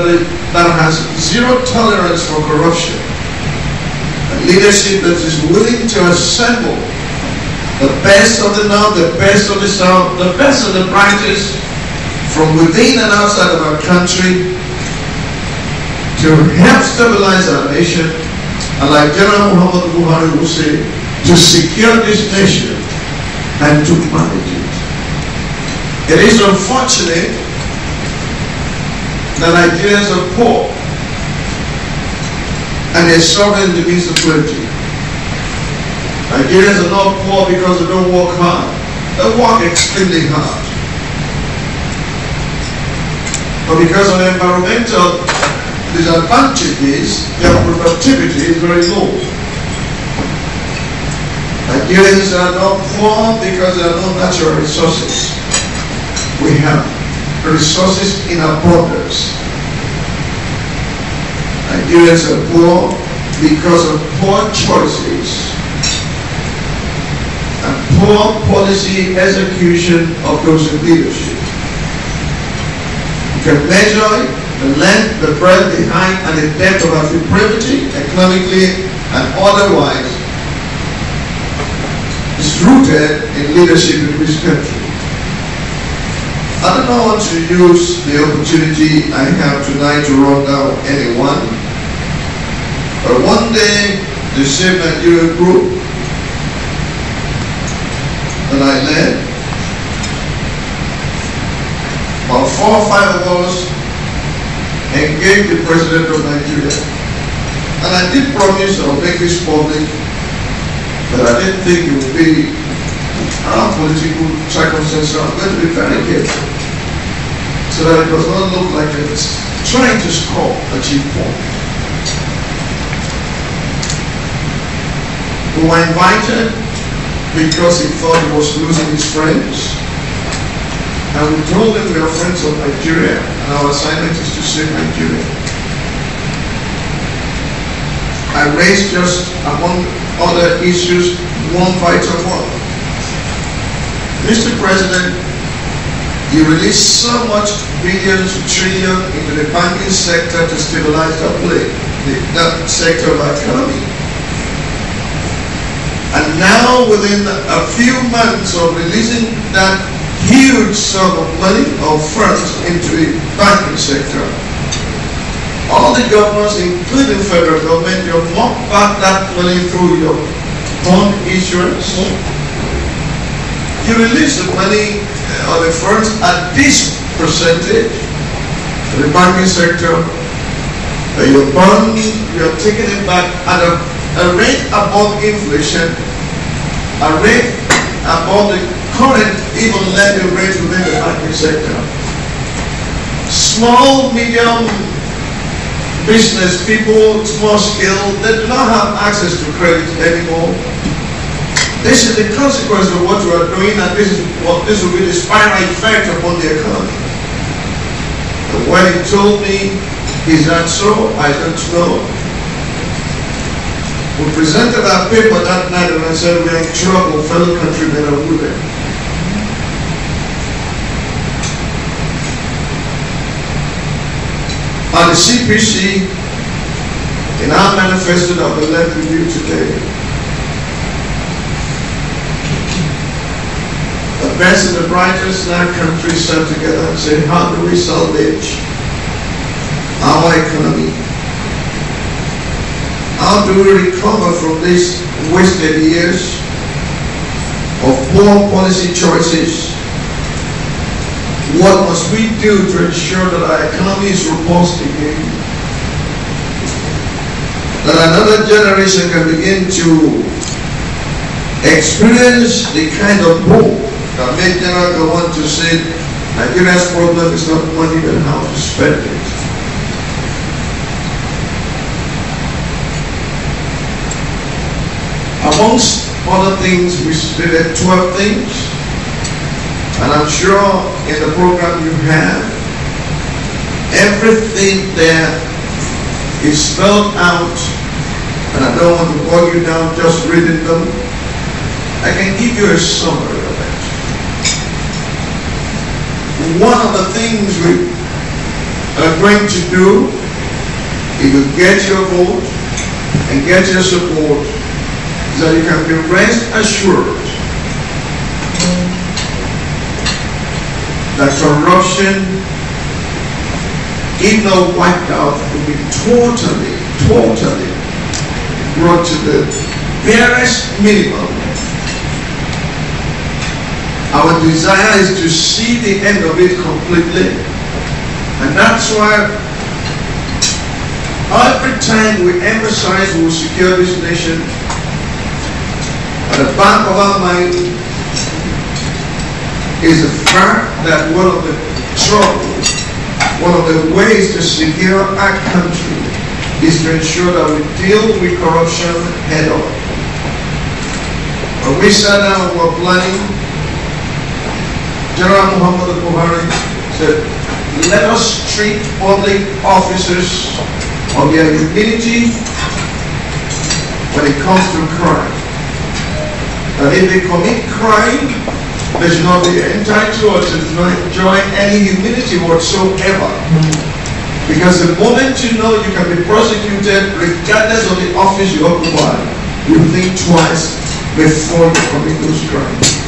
that has zero tolerance for corruption, a leadership that is willing to assemble the best of the North, the best of the South, the best of the brightest from within and outside of our country to help stabilize our nation, and like General Muhammad Buhari will say, to secure this nation and to manage it. It is unfortunate that Nigerians are poor and they're suffering in the midst of plenty. Nigerians are not poor because they don't work hard. They work extremely hard. But because of environmental disadvantages, their productivity is very low. Nigerians are not poor because there are no natural resources. We have resources in abundance. Nigerians are poor because of poor choices and poor policy execution of those in leadership. You can measure the length, the breadth, the height, and the depth of our depravity, economically and otherwise. It's rooted in leadership in this country. I do not want to use the opportunity I have tonight to run down anyone, but one day the Save Nigeria group that I led, about 4 or 5 of us engaged the President of Nigeria, and I did promise I would make this public, but I didn't think it would be around political circumstances. I'm going to be very careful so that it does not look like it's trying to score a cheap point. We were invited because he thought he was losing his friends, and we told him we are friends of Nigeria and our assignment is to save Nigeria. I raised, just among other issues, one vital one. Mr. President, you released so much billions, trillions into the banking sector to stabilize that sector of our economy. And now, within a few months of releasing that huge sum of money or funds into the banking sector, all the governors, including federal government, you mop back that money through your bond issuance. You release the money or the funds at this percentage to the banking sector. Your bonds, you're taking it back at a rate above inflation, a rate above the current even lending rate within the banking sector. Small, medium business people, small scale, they do not have access to credit anymore. This is the consequence of what we are doing, and this will be the spiral effect upon the economy. And when he told me, is that so? I don't know. We presented our paper that night and I said, we are in trouble, fellow countrymen and women. On the CPC, in our manifesto that we left with you today, the best and the brightest in our country sat together and said, how do we salvage our economy? How do we recover from these wasted years of poor policy choices? What must we do to ensure that our economy is robust again? That another generation can begin to experience the kind of hope that made General Gowon to say, Nigeria's problem is not money but how to spend it. Amongst other things, we stated 12 things, and I'm sure in the program you have, everything there is spelled out, and I don't want to bog you down just reading them. I can give you a summary of it. One of the things we are going to do, if you get your vote and get your support, is that you can be rest assured that corruption, if not wiped out, will be totally brought to the barest minimum. Our desire is to see the end of it completely, and that's why every time we emphasize we will secure this nation, at the back of our mind is the fact that one of the troubles, one of the ways to secure our country is to ensure that we deal with corruption head on. When we sat down and were planning, General Muhammad Bakare said, let us treat public officers of their humility when it comes to crime. That if they commit crime, they should not be entitled to enjoy any humility whatsoever. Because the moment you know you can be prosecuted regardless of the office you occupy, you think twice before you commit those crimes.